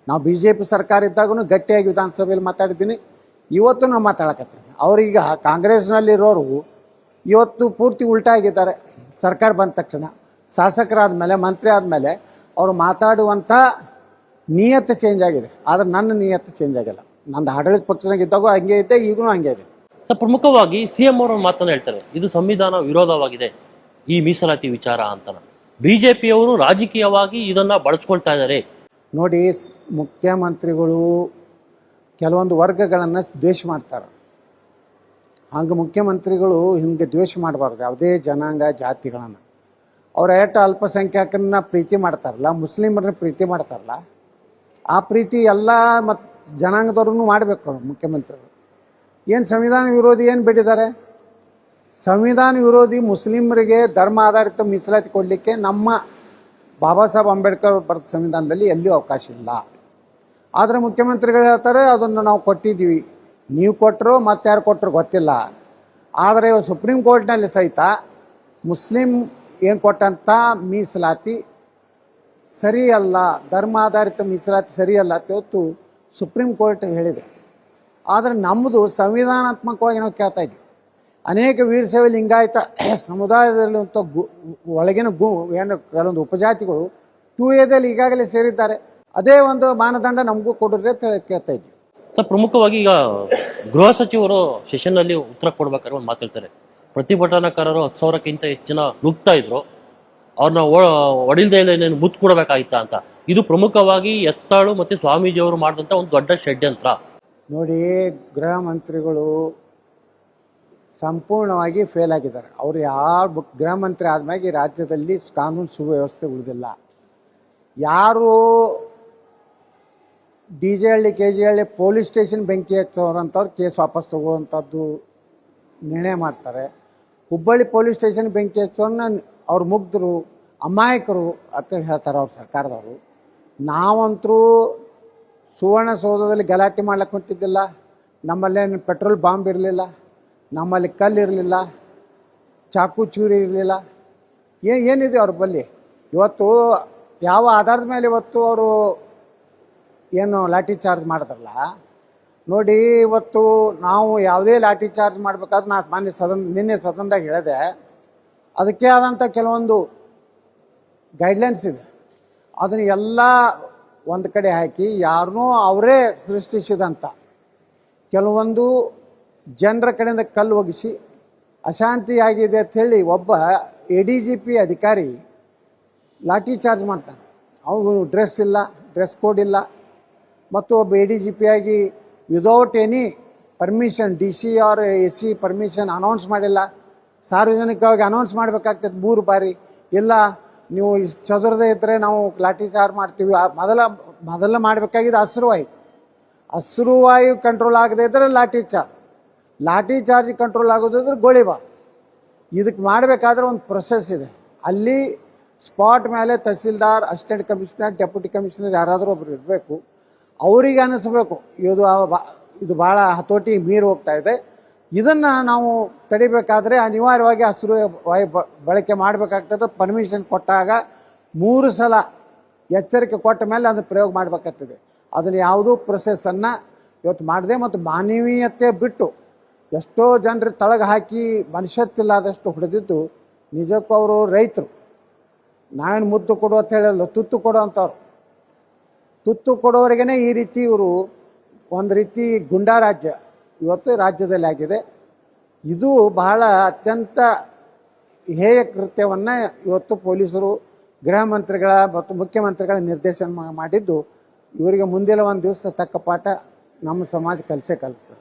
ನಾವು BJP ಸರ್ಕಾರ ಇದ್ದಾಗೂ ಗಟ್ಟಿಯಾಗಿ ವಿಧಾನಸಭೆಯಲ್ಲಿ ಮಾತಾಡಿದ್ದೀನಿ, ಇವತ್ತು ನಾವು ಮಾತಾಡಕತ್ತೀವಿ. ಅವ್ರೀಗ ಕಾಂಗ್ರೆಸ್ನಲ್ಲಿರೋರು ಇವತ್ತು ಪೂರ್ತಿ ಉಲ್ಟಾ ಆಗಿದ್ದಾರೆ. ಸರ್ಕಾರ ಬಂದ ತಕ್ಷಣ ಶಾಸಕರಾದ ಮೇಲೆ, ಮಂತ್ರಿ ಆದಮೇಲೆ ಅವರು ಮಾತಾಡುವಂಥ ನಿಯತ್ತು ಚೇಂಜ್ ಆಗಿದೆ. ಆದರೆ ನನ್ನ ನಿಯತ್ತು ಚೇಂಜ್ ಆಗಿಲ್ಲ. ನಂದು ಆಡಳಿತ ಪಕ್ಷನಾಗಿದ್ದಾಗೂ ಹಂಗೆ ಇದ್ದೆ, ಈಗೂ ಹಂಗೆ ಇದೆ. ಪ್ರಮುಖವಾಗಿ CM ಅವರು ಮಾತನ್ನು ಹೇಳ್ತಾರೆ, ಇದು ಸಂವಿಧಾನ ವಿರೋಧವಾಗಿದೆ ಈ ಮೀಸಲಾತಿ ವಿಚಾರ ಅಂತ. BJPಯವರು ರಾಜಕೀಯವಾಗಿ ಇದನ್ನ ಬಳಸ್ಕೊಳ್ತಾ ಇದ್ದಾರೆ. ನೋಡಿ, ಮುಖ್ಯಮಂತ್ರಿಗಳು ಕೆಲವೊಂದು ವರ್ಗಗಳನ್ನು ದ್ವೇಷ ಮಾಡ್ತಾರೆ. ಹಂಗೆ ಮುಖ್ಯಮಂತ್ರಿಗಳು ಹಿಂಗೆ ದ್ವೇಷ ಮಾಡಬಾರ್ದು ಯಾವುದೇ ಜನಾಂಗ ಜಾತಿಗಳನ್ನು. ಅವ್ರು ಎಷ್ಟು ಅಲ್ಪಸಂಖ್ಯಾತರನ್ನ ಪ್ರೀತಿ ಮಾಡ್ತಾರಲ್ಲ, ಮುಸ್ಲಿಮರನ್ನ ಪ್ರೀತಿ ಮಾಡ್ತಾರಲ್ಲ, ಆ ಪ್ರೀತಿ ಎಲ್ಲ ಮತ್ತು ಜನಾಂಗದವ್ರೂ ಮಾಡಬೇಕು ಮುಖ್ಯಮಂತ್ರಿಗಳು. ಏನು ಸಂವಿಧಾನ ವಿರೋಧಿ ಏನು ಬಿಟ್ಟಿದ್ದಾರೆ? ಸಂವಿಧಾನ ವಿರೋಧಿ ಮುಸ್ಲಿಮರಿಗೆ ಧರ್ಮ ಆಧಾರಿತ ಮೀಸಲಾತಿ ಕೊಡಲಿಕ್ಕೆ ನಮ್ಮ ಬಾಬಾ ಸಾಹೇಬ್ ಅಂಬೇಡ್ಕರ್ ಬರೆದ ಸಂವಿಧಾನದಲ್ಲಿ ಎಲ್ಲಿಯೂ ಅವಕಾಶ ಇಲ್ಲ. ಆದರೆ ಮುಖ್ಯಮಂತ್ರಿಗಳು ಹೇಳ್ತಾರೆ ಅದನ್ನು ನಾವು ಕೊಟ್ಟಿದ್ದೀವಿ. ನೀವು ಕೊಟ್ಟರು ಮತ್ತು ಯಾರು ಕೊಟ್ಟರು ಗೊತ್ತಿಲ್ಲ. ಆದರೆ ಸುಪ್ರೀಂ ಕೋರ್ಟ್ನಲ್ಲಿ ಸಹಿತ ಮುಸ್ಲಿಂ ಏನು ಕೊಟ್ಟಂಥ ಮೀಸಲಾತಿ ಸರಿಯಲ್ಲ, ಧರ್ಮ ಆಧಾರಿತ ಮೀಸಲಾತಿ ಸರಿಯಲ್ಲ ಅಂತ ಇವತ್ತು ಸುಪ್ರೀಂ ಕೋರ್ಟ್ ಹೇಳಿದೆ. ಆದರೆ ನಮ್ಮದು ಸಂವಿಧಾನಾತ್ಮಕವಾಗಿ ನಾವು ಕೇಳ್ತಾ ಇದ್ದೀವಿ. ಅನೇಕ ವೀರಶೈವ ಲಿಂಗಾಯತ ಸಮುದಾಯದಲ್ಲಿರುವಂಥ ಒಳಗಿನ ಏನು ಕೆಲವೊಂದು ಉಪಜಾತಿಗಳು 2A ಈಗಾಗಲೇ ಸೇರಿದ್ದಾರೆ. ಅದೇ ಒಂದು ಮಾನದಂಡ ನಮಗೂ ಕೊಡ್ರಿ ಅಂತ ಕೇಳ್ತಾ ಇದ್ದೀವಿ. ಪ್ರಮುಖವಾಗಿ ಈಗ ಗೃಹ ಸಚಿವರು ಸೆಷನ್ನಲ್ಲಿ ಉತ್ತರ ಕೊಡ್ಬೇಕಾದ್ರೆ ಒಂದು ಮಾತಾಡ್ತಾರೆ, ಪ್ರತಿಭಟನಾಕಾರರು 10,000ಕ್ಕಿಂತ ಹೆಚ್ಚಿನ ನುಗ್ತಾ ಇದ್ರು, ಅವ್ರನ್ನ ಒಡಿಲ್ದೇ ಇಲ್ಲ ಮುತ್ತು ಕೊಡಬೇಕಾಗಿತ್ತ ಅಂತ. ಇದು ಪ್ರಮುಖವಾಗಿ ಎತ್ತಾಳು ಮತ್ತು ಸ್ವಾಮೀಜಿಯವರು ಮಾಡಿದಂಥ ಒಂದು ದೊಡ್ಡ ಷಡ್ಯಂತ್ರ. ನೋಡಿ, ಗೃಹ ಮಂತ್ರಿಗಳು ಸಂಪೂರ್ಣವಾಗಿ ಫೇಲ್ ಆಗಿದ್ದಾರೆ. ಅವರು ಯಾವ ಗೃಹ ಮಂತ್ರಿ ಆದ್ಮೇಲೆ ಈ ರಾಜ್ಯದಲ್ಲಿ ಕಾನೂನು ಸುವ್ಯವಸ್ಥೆ ಉಳಿದಿಲ್ಲ. ಯಾರು DJ ಹಳ್ಳಿ KG ಹಳ್ಳಿ ಪೊಲೀಸ್ ಸ್ಟೇಷನ್ ಬೆಂಕಿ ಹಚ್ಚೋರಂಥವ್ರು ಕೇಸ್ ವಾಪಸ್ ತಗೋವಂಥದ್ದು ನಿರ್ಣಯ ಮಾಡ್ತಾರೆ. ಹುಬ್ಬಳ್ಳಿ ಪೊಲೀಸ್ ಸ್ಟೇಷನ್ ಬೆಂಕಿ ಹಚ್ಚೋರನ್ನ ಅವ್ರು ಮುಗ್ಧರು, ಅಮಾಯಕರು ಅಂತೇಳಿ ಹೇಳ್ತಾರೆ ಅವ್ರ ಸರ್ಕಾರದವರು. ನಾವಂತರೂ ಸುವರ್ಣಸೌಧದಲ್ಲಿ ಗಲಾಟೆ ಮಾಡ್ಲಿಕ್ಕೆ ಹೊಂಟಿದ್ದಿಲ್ಲ. ನಮ್ಮಲ್ಲೇನು ಪೆಟ್ರೋಲ್ ಬಾಂಬ್ ಇರಲಿಲ್ಲ, ನಮ್ಮಲ್ಲಿ ಕಲ್ಲು ಇರಲಿಲ್ಲ, ಚಾಕು ಚೂರಿ ಇರಲಿಲ್ಲ. ಏನಿದೆ ಅವ್ರ ಬಳಿ? ಇವತ್ತು ಯಾವ ಆಧಾರದ ಮೇಲೆ ಇವತ್ತು ಅವರು ಏನು ಲಾಠಿ ಚಾರ್ಜ್ ಮಾಡ್ತಾರಲ್ಲ ನೋಡಿ. ಇವತ್ತು ನಾವು ಯಾವುದೇ ಲಾಠಿ ಚಾರ್ಜ್ ಮಾಡಬೇಕಾದ್ರೆ ನಾನು ನಿನ್ನೆ ಸದನದಾಗ ಹೇಳಿದೆ, ಅದಕ್ಕೆ ಆದಂಥ ಕೆಲವೊಂದು ಗೈಡ್ಲೈನ್ಸ್ ಇದೆ. ಅದನ್ನು ಎಲ್ಲ ಒಂದು ಕಡೆ ಹಾಕಿ ಯಾರನ್ನೂ ಅವರೇ ಸೃಷ್ಟಿಸಿದಂಥ ಕೆಲವೊಂದು ಜನರ ಕಡೆಯಿಂದ ಕಲ್ಲು ಒಗಿಸಿ ಅಶಾಂತಿ ಆಗಿದೆ ಅಂಥೇಳಿ ಒಬ್ಬ ADGP ಅಧಿಕಾರಿ ಲಾಠಿ ಚಾರ್ಜ್ ಮಾಡ್ತಾನೆ. ಅವ್ರು ಡ್ರೆಸ್ ಇಲ್ಲ, ಡ್ರೆಸ್ ಕೋಡ್ ಇಲ್ಲ, ಮತ್ತು ಒಬ್ಬ ADGP ಆಗಿ without any permission DC or AC permission announce ಮಾಡಿಲ್ಲ. ಸಾರ್ವಜನಿಕವಾಗಿ ಅನೌನ್ಸ್ ಮಾಡಬೇಕಾಗ್ತದೆ 3 ಬಾರಿ. ಇಲ್ಲ ನೀವು ಚದುರದೇ ಇದ್ದರೆ ನಾವು ಲಾಠಿ ಚಾರ್ಜ್ ಮಾಡ್ತೀವಿ. ಮೊದಲ ಮಾಡಬೇಕಾಗಿದ್ದು ಅಶ್ರುವಾಯು ಕಂಟ್ರೋಲ್ ಆಗದೇ ಇದ್ದರೆ ಲಾಠಿ ಚಾರ್ಜ್ ಕಂಟ್ರೋಲ್ ಆಗೋದಿದ್ರೆ ಗೋಳಿಬಾರ್. ಇದಕ್ಕೆ ಮಾಡಬೇಕಾದ್ರೆ ಒಂದು ಪ್ರೊಸೆಸ್ ಇದೆ. ಅಲ್ಲಿ ಸ್ಪಾಟ್ ಮೇಲೆ tahsildar, assistant commissioner, deputy commissioner ಯಾರಾದರೂ ಒಬ್ರು ಇರಬೇಕು. ಅವರಿಗೆ ಅನ್ನಿಸ್ಬೇಕು ಇದು ಭಾಳ ಹತೋಟಿ ಮೀರಿ ಹೋಗ್ತಾ ಇದೆ, ಇದನ್ನು ನಾವು ತಡಿಬೇಕಾದ್ರೆ ಅನಿವಾರ್ಯವಾಗಿ ಹಸಿರು ವಾಯು ಬಳಕೆ ಮಾಡಬೇಕಾಗ್ತದೆ. ಪರ್ಮಿಷನ್ ಕೊಟ್ಟಾಗ 3 ಸಲ ಎಚ್ಚರಿಕೆ ಕೊಟ್ಟ ಮೇಲೆ ಅದನ್ನು ಪ್ರಯೋಗ ಮಾಡಬೇಕಾಗ್ತದೆ. ಅದನ್ನು ಯಾವುದೂ ಪ್ರೊಸೆಸನ್ನು ಇವತ್ತು ಮಾಡಿದೆ. ಮತ್ತು ಮಾನವೀಯತೆ ಬಿಟ್ಟು ಎಷ್ಟೋ ಜನರು ತಳಗೆ ಹಾಕಿ ಮನುಷ್ಯತ್ತಿಲ್ಲದಷ್ಟು ಹೊಡೆದಿದ್ದು ನಿಜಕ್ಕೂ ಅವರು ರೈತರು. ನಾವೇನು ಮುತ್ತು ಕೊಡು ಅಂತ ಹೇಳಲ್ಲ, ತುತ್ತು ಕೊಡು ಅಂತವ್ರು. ತುತ್ತು ಕೊಡೋವರೆಗೇ ಈ ರೀತಿ ಇವರು ಒಂದು ರೀತಿ ಗುಂಡಾ ರಾಜ್ಯ ಇವತ್ತು ರಾಜ್ಯದಲ್ಲಿ ಆಗಿದೆ. ಇದು ಬಹಳ ಅತ್ಯಂತ ಹೇಯ ಕೃತ್ಯವನ್ನು ಇವತ್ತು ಪೊಲೀಸರು ಗೃಹ ಮಂತ್ರಿಗಳ ಮತ್ತು ಮುಖ್ಯಮಂತ್ರಿಗಳ ನಿರ್ದೇಶನ ಮಾಡಿದ್ದು ಇವರಿಗೆ ಮುಂದಿನ ಒಂದು ದಿವಸ ತಕ್ಕ ಪಾಠ ನಮ್ಮ ಸಮಾಜ ಕಲಿಸೇ ಕಲಿಸ್ತದೆ.